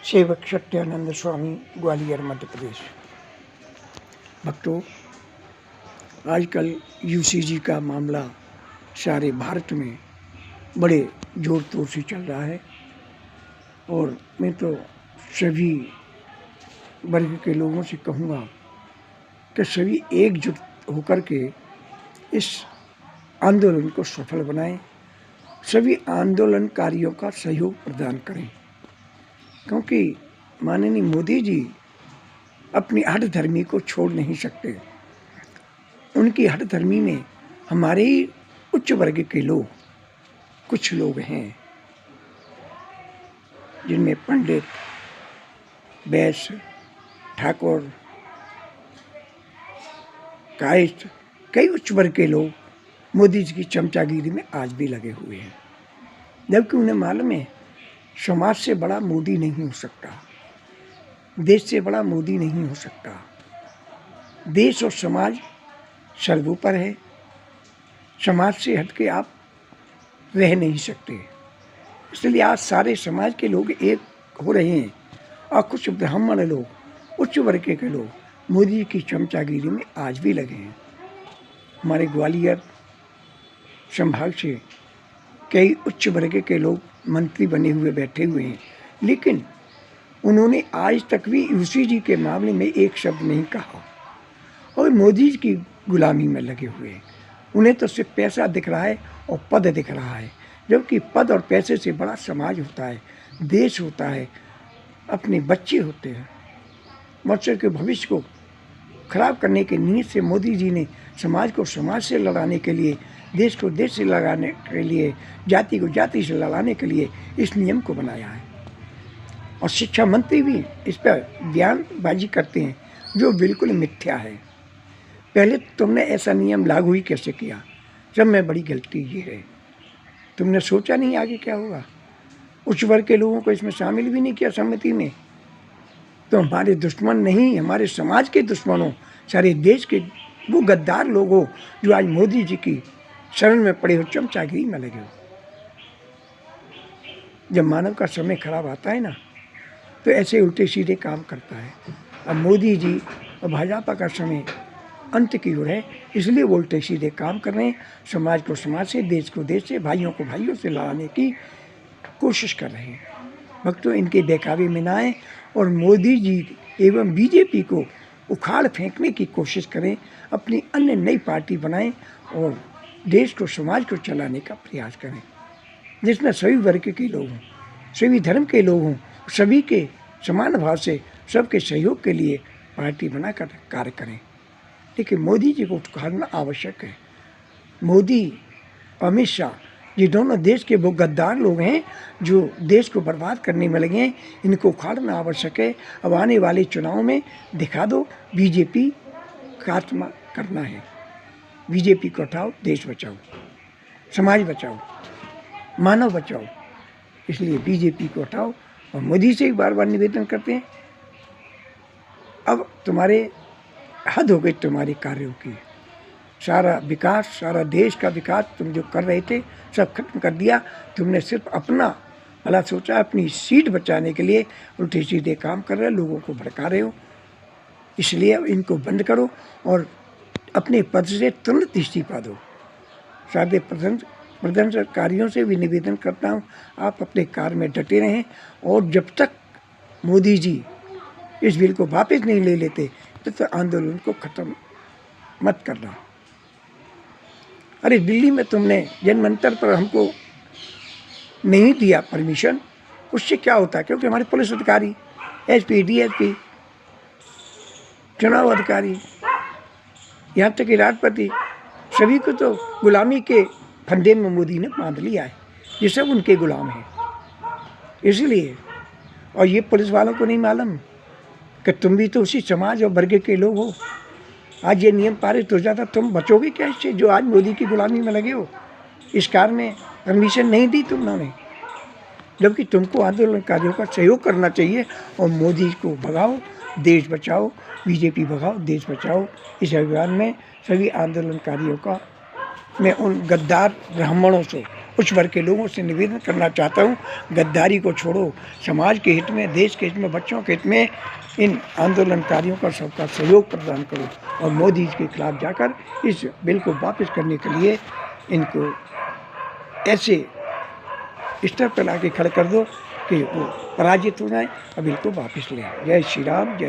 सेवक सत्यानंद स्वामी, ग्वालियर, मध्य प्रदेश। भक्तों, आजकल यूसीजी का मामला सारे भारत में बड़े जोर तोर से चल रहा है और मैं तो सभी वर्ग के लोगों से कहूँगा कि सभी एकजुट होकर के इस आंदोलन को सफल बनाएं, सभी आंदोलनकारियों का सहयोग प्रदान करें, क्योंकि माननीय मोदी जी अपनी हठधर्मी को छोड़ नहीं सकते। उनकी हठधर्मी में हमारे ही उच्च वर्ग के लोग, कुछ लोग हैं जिनमें पंडित, वैश्य, ठाकुर, कायस्थ, कई उच्च वर्ग के लोग मोदी जी की चमचागिरी में आज भी लगे हुए हैं, जबकि उन्हें मालूम है समाज से बड़ा मोदी नहीं हो सकता, देश से बड़ा मोदी नहीं हो सकता। देश और समाज सर्वोपर है, समाज से हटके आप रह नहीं सकते। इसलिए आज सारे समाज के लोग एक हो रहे हैं और कुछ ब्राह्मण लोग, उच्च वर्ग के लोग मोदी की चमचागिरी में आज भी लगे हैं। हमारे ग्वालियर संभाग से कई उच्च वर्ग के लोग मंत्री बने हुए बैठे हुए हैं, लेकिन उन्होंने आज तक भी यूसीजी के मामले में एक शब्द नहीं कहा और मोदी जी की गुलामी में लगे हुए हैं। उन्हें तो सिर्फ पैसा दिख रहा है और पद दिख रहा है, जबकि पद और पैसे से बड़ा समाज होता है, देश होता है, अपने बच्चे होते हैं। बच्चों के भविष्य को खराब करने के नीयत से मोदी जी ने समाज को समाज से लड़ाने के लिए, देश को देश से लड़ाने के लिए, जाति को जाति से लड़ाने के लिए इस नियम को बनाया है। और शिक्षा मंत्री भी इस पर बयानबाजी करते हैं, जो बिल्कुल मिथ्या है। पहले तुमने ऐसा नियम लागू ही कैसे किया? सब में बड़ी गलती ये है, तुमने सोचा नहीं आगे क्या होगा। उच्च वर्ग के लोगों को इसमें शामिल भी नहीं किया समिति में। तो हमारे दुश्मन नहीं, हमारे समाज के दुश्मनों, सारे देश के वो गद्दार लोग हो जो आज मोदी जी की शरण में पड़े हो, चमचागिरी में लगे हो। जब मानव का समय खराब आता है ना, तो ऐसे उल्टे सीधे काम करता है। अब मोदी जी और भाजपा का समय अंत की ओर है, इसलिए वो उल्टे सीधे काम कर रहे हैं। समाज को समाज से, देश को देश से, भाइयों को भाइयों से लड़ाने की कोशिश कर रहे हैं। भक्तों, इनके बहकावे में ना आए और मोदी जी एवं बीजेपी को उखाड़ फेंकने की कोशिश करें, अपनी अन्य नई पार्टी बनाएं और देश को, समाज को चलाने का प्रयास करें, जिसमें सभी वर्ग के लोग हों, सभी धर्म के लोग हों, सभी के समान भाव से सबके सहयोग के लिए पार्टी बनाकर कार्य करें। लेकिन मोदी जी को उखाड़ना आवश्यक है। मोदी, अमित शाह, ये दोनों देश के वो गद्दार लोग हैं जो देश को बर्बाद करने में लगे हैं, इनको उखाड़ना आवश्यक है। अब आने वाले चुनाव में दिखा दो, बीजेपी खात्मा करना है। बीजेपी को हटाओ, देश बचाओ, समाज बचाओ, मानव बचाओ। इसलिए बीजेपी को हटाओ और मोदी से एक बार बार निवेदन करते हैं, अब तुम्हारे हद हो गई तुम्हारे कार्यों की। सारा विकास, सारा देश का विकास तुम जो कर रहे थे सब खत्म कर दिया। तुमने सिर्फ अपना भला सोचा, अपनी सीट बचाने के लिए उल्टे सीधे काम कर रहे हो, लोगों को भड़का रहे हो। इसलिए अब इनको बंद करो और अपने पद से तुरंत इस्तीफा दो। सारे प्रदर्शनकारियों से भी निवेदन करता हूँ, आप अपने कार्य में डटे रहें और जब तक मोदी जी इस बिल को वापस नहीं ले लेते तब तक आंदोलन को खत्म मत करना। अरे दिल्ली में तुमने जनमंतर पर हमको नहीं दिया परमिशन, उससे क्या होता है? क्योंकि हमारे पुलिस अधिकारी, एसपी, डीएसपी, चुनाव अधिकारी, यहाँ तक कि राष्ट्रपति, सभी को तो गुलामी के फंदे में मोदी ने बांध लिया है। ये सब उनके गुलाम हैं। इसलिए, और ये पुलिस वालों को नहीं मालूम कि तुम भी तो उसी समाज और वर्ग के लोग हो। आज ये नियम पारित हो जाता, तुम बचोगे क्या इससे, जो आज मोदी की गुलामी में लगे हो? इस कार्य में परमिशन नहीं दी तुमने, जबकि तुमको आंदोलनकारियों का सहयोग करना चाहिए और मोदी को भगाओ, देश बचाओ, बीजेपी भगाओ, देश बचाओ। इस अभियान में सभी आंदोलनकारियों का मैं उन गद्दार ब्राह्मणों से उस वर्ग के लोगों से निवेदन करना चाहता हूँ, गद्दारी को छोड़ो, समाज के हित में, देश के हित में, बच्चों के हित में इन आंदोलनकारियों का सबका सहयोग प्रदान करो और मोदी जी के खिलाफ जाकर इस बिल को वापस करने के लिए इनको ऐसे स्तर पर लाके खड़े कर दो कि वो पराजित हो जाए और बिल को वापस लें। जय श्री राम। जय